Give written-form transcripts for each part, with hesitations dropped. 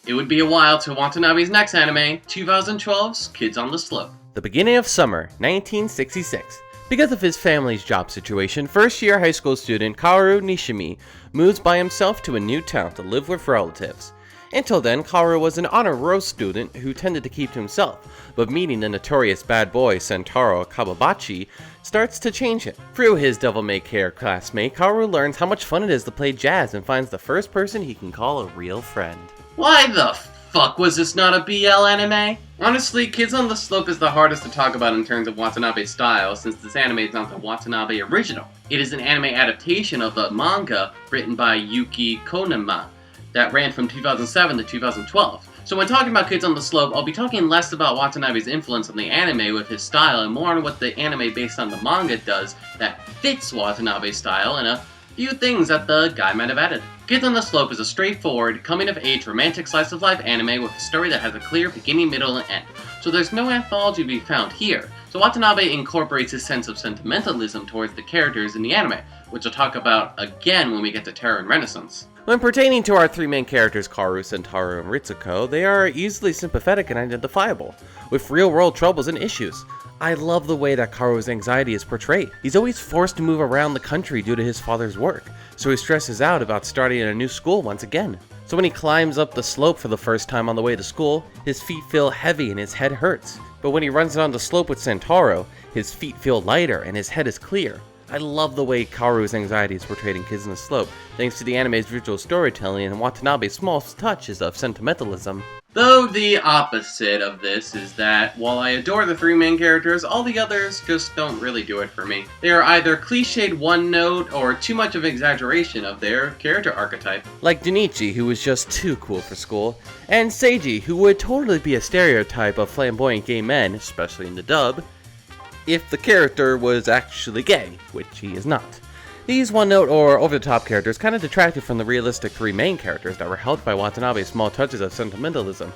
It would be a while to Watanabe's next anime, 2012's Kids on the Slope. The beginning of summer, 1966. Because of his family's job situation, first-year high school student Kaoru Nishimi moves by himself to a new town to live with relatives. Until then, Kaoru was an honor roll student who tended to keep to himself, but meeting the notorious bad boy Sentaro Kawabachi starts to change him. Through his devil-may-care classmate, Kaoru learns how much fun it is to play jazz and finds the first person he can call a real friend. Why the fuck was this not a BL anime? Honestly, Kids on the Slope is the hardest to talk about in terms of Watanabe's style, since this anime is not the Watanabe original. It is an anime adaptation of the manga written by Yuki Konema that ran from 2007 to 2012. So when talking about Kids on the Slope, I'll be talking less about Watanabe's influence on the anime with his style and more on what the anime based on the manga does that fits Watanabe's style and a few things that the guy might have added. Kids on the Slope is a straightforward, coming-of-age, romantic slice-of-life anime with a story that has a clear beginning, middle, and end. So there's no anthology to be found here. So Watanabe incorporates his sense of sentimentalism towards the characters in the anime, which I'll talk about again when we get to Terror and Renaissance. When pertaining to our three main characters, Kaoru, Sentaro, and Ritsuko, they are easily sympathetic and identifiable, with real-world troubles and issues. I love the way that Kaoru's anxiety is portrayed. He's always forced to move around the country due to his father's work, so he stresses out about starting in a new school once again. So when he climbs up the slope for the first time on the way to school, his feet feel heavy and his head hurts. But when he runs down the slope with Sentaro, his feet feel lighter and his head is clear. I love the way Kaoru's anxiety is portrayed in Kids on the Slope, thanks to the anime's visual storytelling and Watanabe's small touches of sentimentalism. Though the opposite of this is that, while I adore the three main characters, all the others just don't really do it for me. They are either cliched one note or too much of an exaggeration of their character archetype. Like Junichi, who was just too cool for school, and Seiji, who would totally be a stereotype of flamboyant gay men, especially in the dub, if the character was actually gay, which he is not. These one-note or over-the-top characters kind of detracted from the realistic three main characters that were helped by Watanabe's small touches of sentimentalism.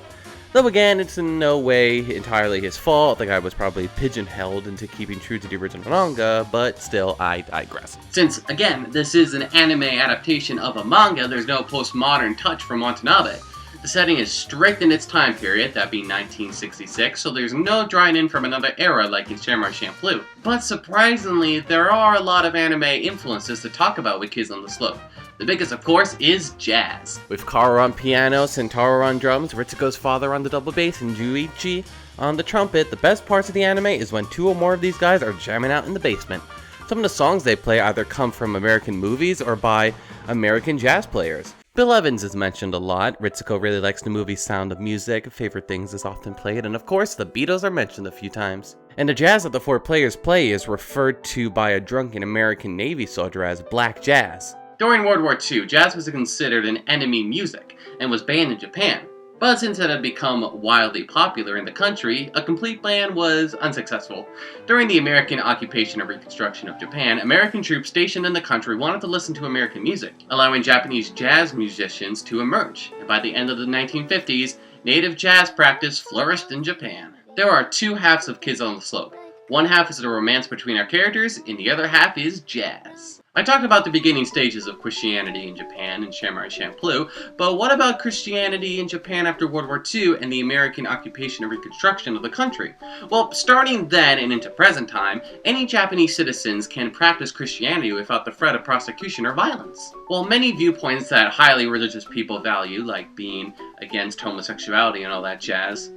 Though again, it's in no way entirely his fault. The guy was probably pigeonholed into keeping true to the original manga, but still, I digress. Since, again, this is an anime adaptation of a manga, there's no postmodern touch from Watanabe. The setting is strict in its time period, that being 1966, so there's no drawing in from another era like in Samurai Champloo. But surprisingly, there are a lot of anime influences to talk about with Kids on the Slope. The biggest, of course, is jazz. With Kaoru on piano, Sentaro on drums, Ritsuko's father on the double bass, and Juichi on the trumpet, the best parts of the anime is when two or more of these guys are jamming out in the basement. Some of the songs they play either come from American movies or by American jazz players. Bill Evans is mentioned a lot, Ritsuko really likes the movie's Sound of Music, Favorite Things is often played, and of course the Beatles are mentioned a few times. And the jazz that the four players play is referred to by a drunken American Navy soldier as black jazz. During World War II, jazz was considered an enemy music, and was banned in Japan. But since it had become wildly popular in the country, a complete ban was unsuccessful. During the American occupation and reconstruction of Japan, American troops stationed in the country wanted to listen to American music, allowing Japanese jazz musicians to emerge, and by the end of the 1950s, native jazz practice flourished in Japan. There are two halves of Kids on the Slope. One half is the romance between our characters, and the other half is jazz. I talked about the beginning stages of Christianity in Japan and Samurai Champloo, but what about Christianity in Japan after World War II and the American occupation and reconstruction of the country? Well, starting then and into present time, any Japanese citizens can practice Christianity without the threat of prosecution or violence. While many viewpoints that highly religious people value, like being against homosexuality and all that jazz,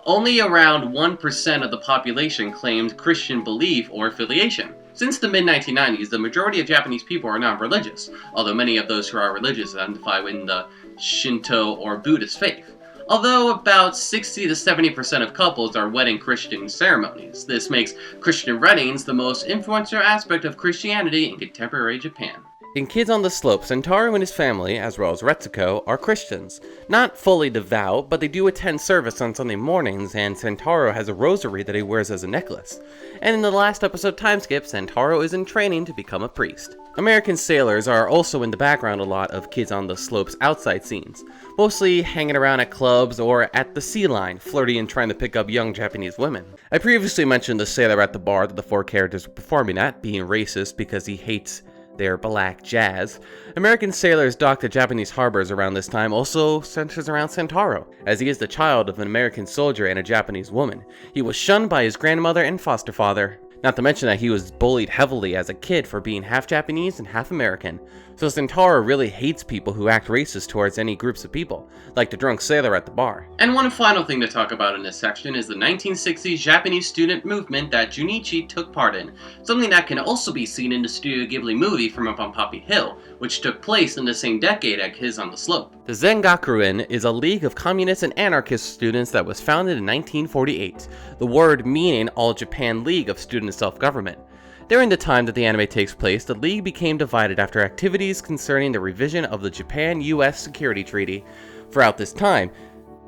only around 1% of the population claimed Christian belief or affiliation. Since the mid-1990s, the majority of Japanese people are non-religious, although many of those who are religious identify in the Shinto or Buddhist faith. Although about 60 to 70% of couples are wedding Christian ceremonies. This makes Christian weddings the most influential aspect of Christianity in contemporary Japan. In Kids on the Slope, Sentaro and his family, as well as Retsuko, are Christians. Not fully devout, but they do attend service on Sunday mornings, and Sentaro has a rosary that he wears as a necklace. And in the last episode Time Skip, Sentaro is in training to become a priest. American sailors are also in the background a lot of Kids on the Slope's outside scenes, mostly hanging around at clubs or at the sea line, flirting and trying to pick up young Japanese women. I previously mentioned the sailor at the bar that the four characters were performing at being racist because he hates their black jazz. American sailors docked at Japanese harbors around this time also centers around Sentaro, as he is the child of an American soldier and a Japanese woman. He was shunned by his grandmother and foster father. Not to mention that he was bullied heavily as a kid for being half Japanese and half American. So Sentaro really hates people who act racist towards any groups of people, like the drunk sailor at the bar. And one final thing to talk about in this section is the 1960s Japanese student movement that Junichi took part in, something that can also be seen in the Studio Ghibli movie From Up on Poppy Hill, which took place in the same decade as Kids on the Slope. The Zengakuren is a league of communist and anarchist students that was founded in 1948, the word meaning All Japan League of Student Self-Government. During the time that the anime takes place, the League became divided after activities concerning the revision of the Japan-US Security Treaty. Throughout this time,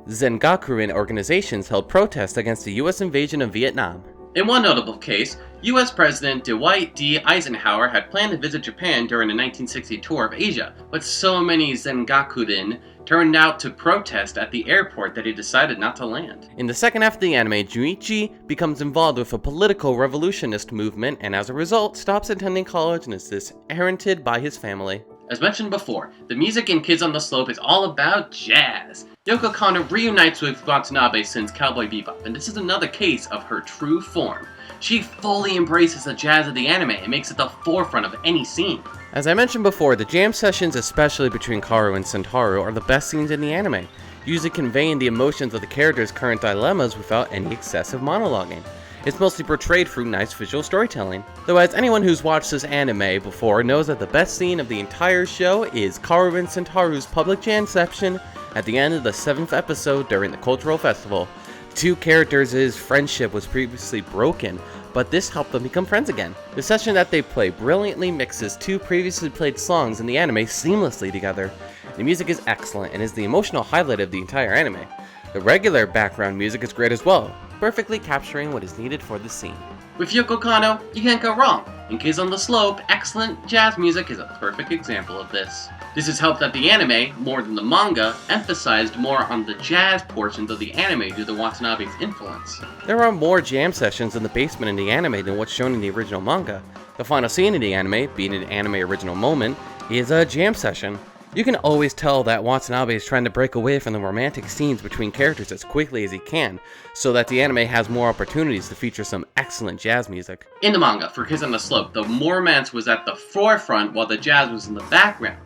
Zengakuren organizations held protests against the US invasion of Vietnam. In one notable case, US President Dwight D. Eisenhower had planned to visit Japan during the 1960 tour of Asia, but so many Zengakuren turned out to protest at the airport that he decided not to land. In the second half of the anime, Junichi becomes involved with a political revolutionist movement and as a result stops attending college and is disinherited by his family. As mentioned before, the music in Kids on the Slope is all about jazz. Yoko Kanno reunites with Watanabe since Cowboy Bebop, and this is another case of her true form. She fully embraces the jazz of the anime and makes it the forefront of any scene. As I mentioned before, the jam sessions, especially between Kaoru and Sentaro, are the best scenes in the anime, usually conveying the emotions of the characters' current dilemmas without any excessive monologuing. It's mostly portrayed through nice visual storytelling. Though as anyone who's watched this anime before knows that the best scene of the entire show is Kaoru and Sentaro's public jam session at the end of the 7th episode during the cultural festival. The two characters' friendship was previously broken, but this helped them become friends again. The session that they play brilliantly mixes two previously played songs in the anime seamlessly together. The music is excellent and is the emotional highlight of the entire anime. The regular background music is great as well, perfectly capturing what is needed for the scene. With Yoko Kanno, you can't go wrong. In Kids on the Slope, excellent jazz music is a perfect example of this. This has helped that the anime, more than the manga, emphasized more on the jazz portions of the anime due to Watanabe's influence. There are more jam sessions in the basement in the anime than what's shown in the original manga. The final scene in the anime, being an anime original moment, is a jam session. You can always tell that Watanabe is trying to break away from the romantic scenes between characters as quickly as he can, so that the anime has more opportunities to feature some excellent jazz music. In the manga, for Kids on the Slope, the romance was at the forefront while the jazz was in the background.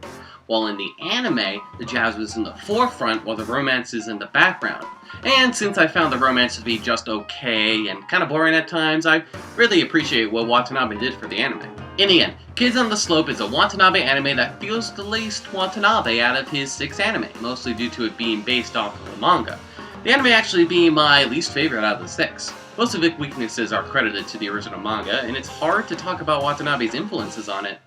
While in the anime, the jazz was in the forefront while the romance is in the background. And since I found the romance to be just okay and kind of boring at times, I really appreciate what Watanabe did for the anime. In the end, Kids on the Slope is a Watanabe anime that feels the least Watanabe out of his 6 anime, mostly due to it being based off of a manga. The anime actually being my least favorite out of the 6. Most of its weaknesses are credited to the original manga, and it's hard to talk about Watanabe's influences on it.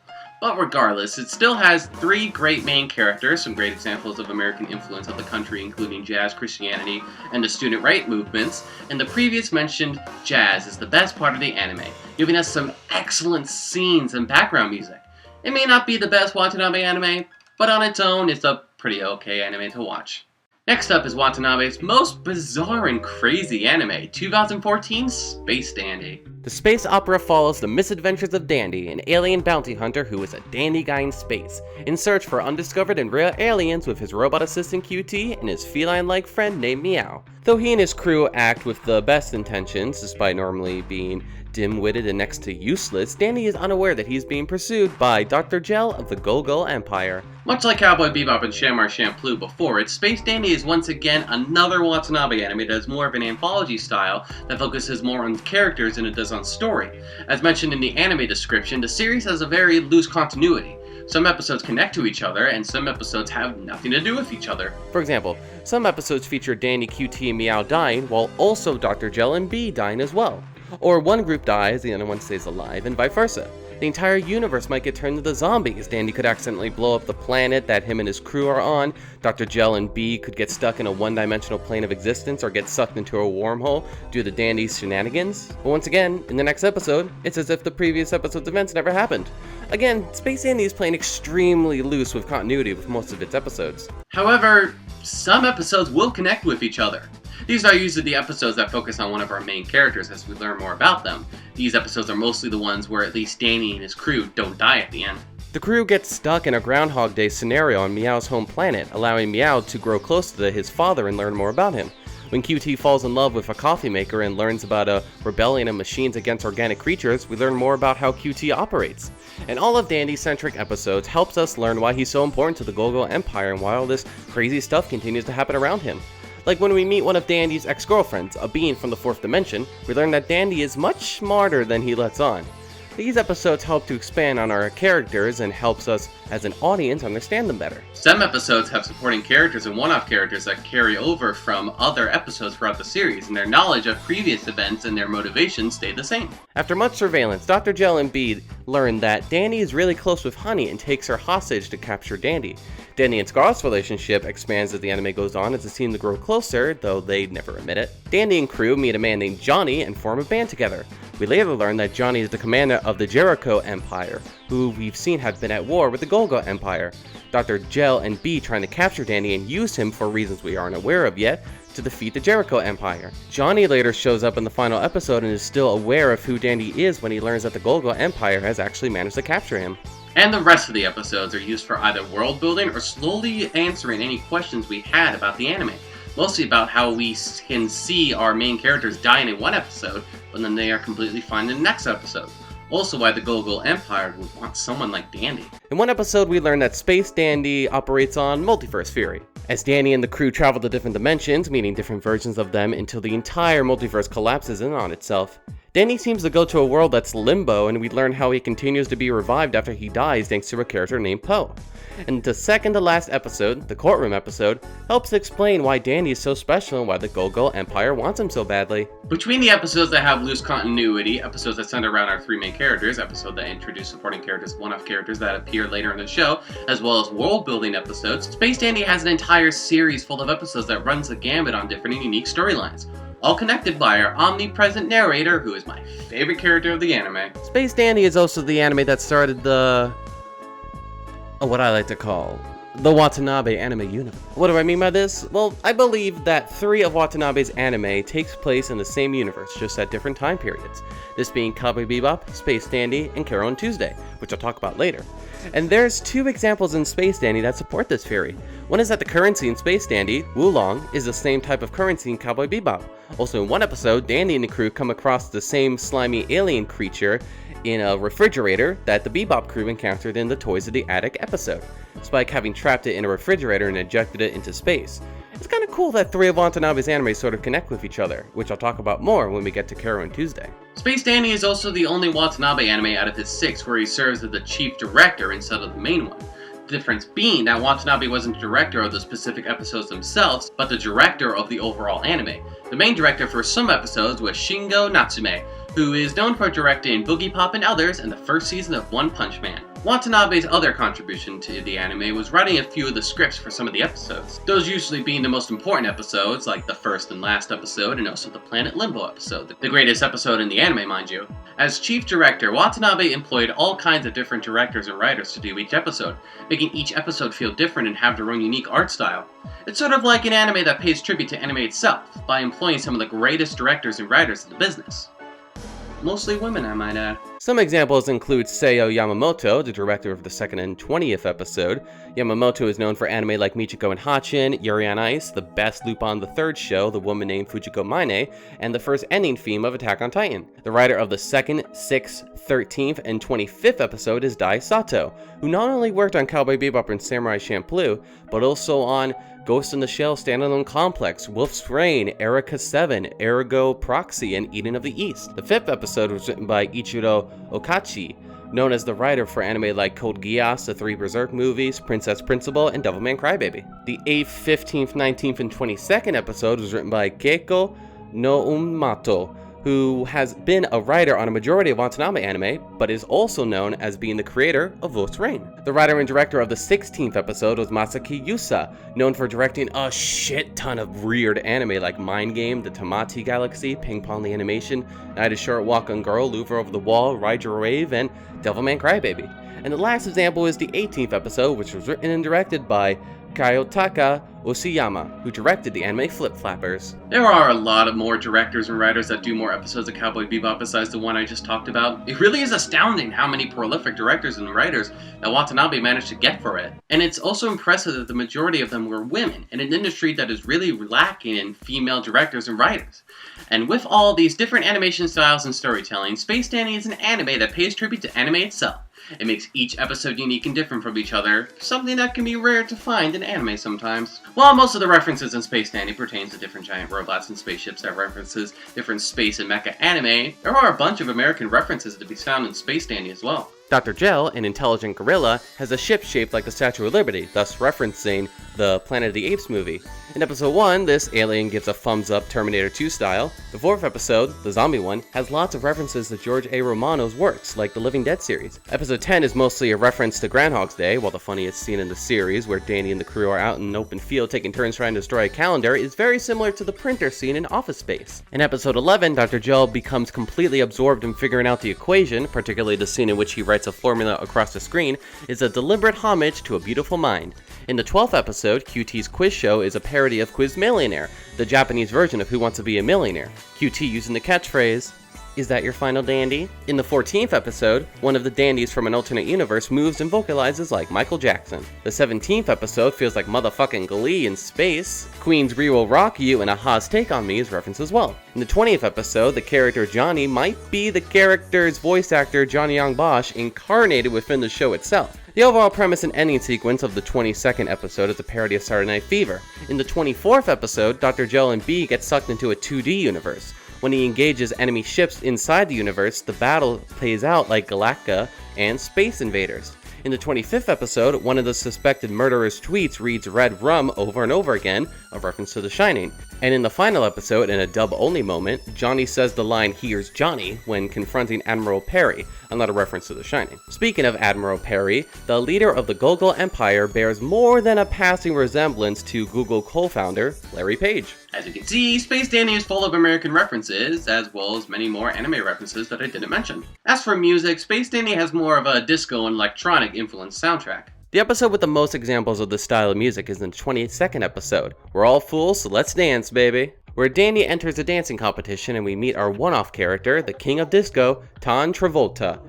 But regardless, it still has 3 great main characters, some great examples of American influence of the country including jazz, Christianity, and the student right movements, and the previous mentioned jazz is the best part of the anime, giving us some excellent scenes and background music. It may not be the best Watanabe anime, but on its own, it's a pretty okay anime to watch. Next up is Watanabe's most bizarre and crazy anime, 2014's Space Dandy. The space opera follows the misadventures of Dandy, an alien bounty hunter who is a dandy guy in space, in search for undiscovered and rare aliens with his robot assistant QT and his feline-like friend named Meow. Though he and his crew act with the best intentions, despite normally being dim-witted and next to useless, Dandy is unaware that he's being pursued by Dr. Gel of the Go-Go Empire. Much like Cowboy Bebop and Shamar Champloo before it, Space Dandy is once again another Watanabe anime that is more of an anthology style that focuses more on characters than it does on story. As mentioned in the anime description, the series has a very loose continuity. Some episodes connect to each other, and some episodes have nothing to do with each other. For example, some episodes feature Dandy, QT, and Meow dying, while also Dr. Gel and Bee dying as well. Or one group dies, the other one stays alive, and vice versa. The entire universe might get turned into zombies. Dandy could accidentally blow up the planet that him and his crew are on. Dr. Gel and Bee could get stuck in a one-dimensional plane of existence or get sucked into a wormhole due to Dandy's shenanigans. But once again, in the next episode, it's as if the previous episode's events never happened. Again, Space Dandy is playing extremely loose with continuity with most of its episodes. However, some episodes will connect with each other. These are usually the episodes that focus on one of our main characters as we learn more about them. These episodes are mostly the ones where at least Danny and his crew don't die at the end. The crew gets stuck in a Groundhog Day scenario on Meow's home planet, allowing Meow to grow close to his father and learn more about him. When QT falls in love with a coffee maker and learns about a rebellion of machines against organic creatures, we learn more about how QT operates. And all of Dandy's centric episodes helps us learn why he's so important to the Golgo Empire and why all this crazy stuff continues to happen around him. Like when we meet one of Dandy's ex-girlfriends, a being from the 4th dimension, we learn that Dandy is much smarter than he lets on. These episodes help to expand on our characters and helps us as an audience understand them better. Some episodes have supporting characters and one-off characters that carry over from other episodes throughout the series, and their knowledge of previous events and their motivations stay the same. After much surveillance, Dr. Gel and Bee learn that Dandy is really close with Honey and takes her hostage to capture Dandy. Dandy and Scarlet's relationship expands as the anime goes on as it seems to grow closer, though they never admit it. Dandy and crew meet a man named Johnny and form a band together. We later learn that Johnny is the commander of the Jericho Empire, who we've seen have been at war with the Golgo Empire. Dr. Gel and Bee trying to capture Dandy and use him for reasons we aren't aware of yet to defeat the Jericho Empire. Johnny later shows up in the final episode and is still aware of who Dandy is when he learns that the Golgo Empire has actually managed to capture him. And the rest of the episodes are used for either world building or slowly answering any questions we had about the anime. Mostly about how we can see our main characters dying in one episode, but then they are completely fine in the next episode. Also why the Golgo Empire would want someone like Dandy. In one episode, we learn that Space Dandy operates on multiverse theory. As Dandy and the crew travel to different dimensions, meeting different versions of them until the entire multiverse collapses in on itself. Dandy seems to go to a world that's limbo, and we learn how he continues to be revived after he dies thanks to a character named Poe. And the second to last episode, the courtroom episode, helps explain why Dandy is so special and why the Golgo Empire wants him so badly. Between the episodes that have loose continuity, episodes that center around our three main characters, episodes that introduce supporting characters, one-off characters that appear later in the show, as well as world-building episodes, Space Dandy has an entire series full of episodes that runs the gamut on different and unique storylines. All connected by our omnipresent narrator, who is my favorite character of the anime. Space Dandy is also the anime that started what I like to call the Watanabe anime universe. What do I mean by this? Well, I believe that 3 of Watanabe's anime takes place in the same universe, just at different time periods. This being Cowboy Bebop, Space Dandy, and Carol and Tuesday, which I'll talk about later. And there's 2 examples in Space Dandy that support this theory. One is that the currency in Space Dandy, Wulong, is the same type of currency in Cowboy Bebop. Also in one episode, Dandy and the crew come across the same slimy alien creature in a refrigerator that the Bebop crew encountered in the Toys of the Attic episode, Spike having trapped it in a refrigerator and ejected it into space. It's kinda cool that 3 of Watanabe's anime sort of connect with each other, which I'll talk about more when we get to Carol and Tuesday. Space Dandy is also the only Watanabe anime out of his 6 where he serves as the chief director instead of the main one. The difference being that Watanabe wasn't the director of the specific episodes themselves, but the director of the overall anime. The main director for some episodes was Shingo Natsume, who is known for directing Boogie Pop and others in the first season of One Punch Man. Watanabe's other contribution to the anime was writing a few of the scripts for some of the episodes, those usually being the most important episodes, like the first and last episode, and also the Planet Limbo episode, the greatest episode in the anime, mind you. As chief director, Watanabe employed all kinds of different directors and writers to do each episode, making each episode feel different and have their own unique art style. It's sort of like an anime that pays tribute to anime itself, by employing some of the greatest directors and writers in the business. Mostly women, I might add. Some examples include Seiyo Yamamoto, the director of the 2nd and 20th episode. Yamamoto is known for anime like Michiko and Hatchin, Yuri on Ice, the best Lupin the Third show, The Woman Named Fujiko Mine, and the first ending theme of Attack on Titan. The writer of the 2nd, 6th, 13th, and 25th episode is Dai Sato, who not only worked on Cowboy Bebop and Samurai Champloo, but also on Ghost in the Shell Standalone Complex, Wolf's Rain, Erica 7, Ergo Proxy, and Eden of the East. The 5th episode was written by Ichiro Okachi, known as the writer for anime like Code Geass, the 3 Berserk movies, Princess Principal, and Devilman Crybaby. The 8th, 15th, 19th, and 22nd episode was written by Keiko Noumato, who has been a writer on a majority of Watanabe anime, but is also known as being the creator of Wolf's Rain. The writer and director of the 16th episode was Masaki Yusa, known for directing a shit ton of weird anime like Mind Game, The Tamati Galaxy, Ping Pong the Animation, Night of Short Walk on Girl, Louvre Over the Wall, Ride Your Wave, and Devilman Crybaby. And the last example is the 18th episode, which was written and directed by Kayotaka Osiyama, who directed the anime Flip Flappers. There are a lot of more directors and writers that do more episodes of Cowboy Bebop besides the one I just talked about. It really is astounding how many prolific directors and writers that Watanabe managed to get for it. And it's also impressive that the majority of them were women, in an industry that is really lacking in female directors and writers. And with all these different animation styles and storytelling, Space Dandy is an anime that pays tribute to anime itself. It makes each episode unique and different from each other, something that can be rare to find in anime sometimes. While most of the references in Space Dandy pertains to different giant robots and spaceships that references different space and mecha anime, there are a bunch of American references to be found in Space Dandy as well. Dr. Gel, an intelligent gorilla, has a ship shaped like the Statue of Liberty, thus referencing the Planet of the Apes movie. In episode 1, this alien gives a thumbs up Terminator 2 style. The 4th episode, the zombie one, has lots of references to George A. Romano's works, like the Living Dead series. Episode 10 is mostly a reference to Groundhog's Day, while the funniest scene in the series, where Danny and the crew are out in an open field taking turns trying to destroy a calendar, is very similar to the printer scene in Office Space. In episode 11, Dr. Gel becomes completely absorbed in figuring out the equation, particularly the scene in which he writes a formula across the screen, is a deliberate homage to A Beautiful Mind. In the 12th episode, QT's quiz show is a parody of Quiz Millionaire, the Japanese version of Who Wants to Be a Millionaire, QT using the catchphrase, "Is that your final dandy?" In the 14th episode, one of the dandies from an alternate universe moves and vocalizes like Michael Jackson. The 17th episode feels like motherfucking Glee in space. Queen's We Will Rock You and Aha's Take on Me is referenced as well. In the 20th episode, the character Johnny might be the character's voice actor Johnny Young Bosch incarnated within the show itself. The overall premise and ending sequence of the 22nd episode is a parody of Saturday Night Fever. In the 24th episode, Dr. Gel and B get sucked into a 2D universe. When he engages enemy ships inside the universe, the battle plays out like Galactica and Space Invaders. In the 25th episode, one of the suspected murderer's tweets reads "Red Rum" over and over again, a reference to The Shining. And in the final episode, in a dub-only moment, Johnny says the line "Here's Johnny" when confronting Admiral Perry, another reference to The Shining. Speaking of Admiral Perry, the leader of the Gogol Empire bears more than a passing resemblance to Google co-founder Larry Page. As you can see, Space Dandy is full of American references, as well as many more anime references that I didn't mention. As for music, Space Dandy has more of a disco and electronic influenced soundtrack. The episode with the most examples of this style of music is in the 22nd episode. We're all fools, so let's dance, baby. Where Dandy enters a dancing competition and we meet our one-off character, the king of disco, John Travolta.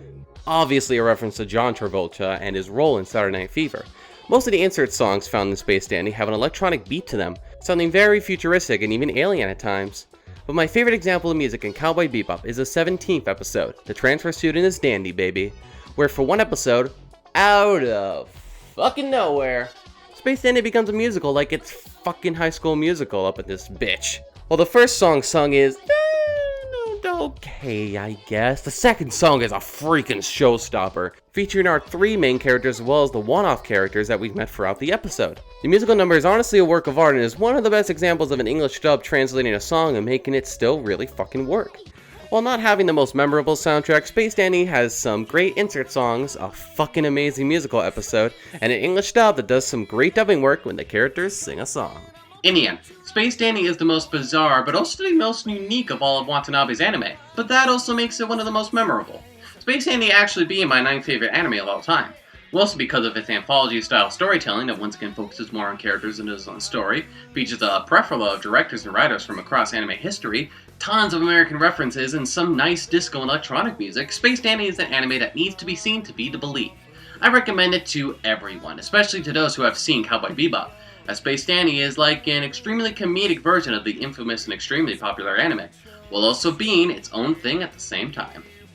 Obviously a reference to John Travolta and his role in Saturday Night Fever. Most of the insert songs found in Space Dandy have an electronic beat to them, sounding very futuristic and even alien at times. But my favorite example of music in Cowboy Bebop is the 17th episode, The Transfer Student is Dandy, baby, where for one episode, out of fucking nowhere, Space Dandy becomes a musical like it's fucking High School Musical up in this bitch. Well, the first song sung is okay, I guess. The second song is a freaking showstopper, featuring our three main characters as well as the one-off characters that we've met throughout the episode. The musical number is honestly a work of art and is one of the best examples of an English dub translating a song and making it still really fucking work. While not having the most memorable soundtrack, Space Dandy has some great insert songs, a fucking amazing musical episode, and an English dub that does some great dubbing work when the characters sing a song. In the end, Space Dandy is the most bizarre, but also the most unique of all of Watanabe's anime, but that also makes it one of the most memorable. Space Dandy actually being my 9th favorite anime of all time, mostly because of its anthology-style storytelling that once again focuses more on characters than it does on story, features a plethora of directors and writers from across anime history, tons of American references, and some nice disco and electronic music. Space Dandy is an anime that needs to be seen to be to believe. I recommend it to everyone, especially to those who have seen Cowboy Bebop, as Space Dandy is like an extremely comedic version of the infamous and extremely popular anime, while also being its own thing at the same time.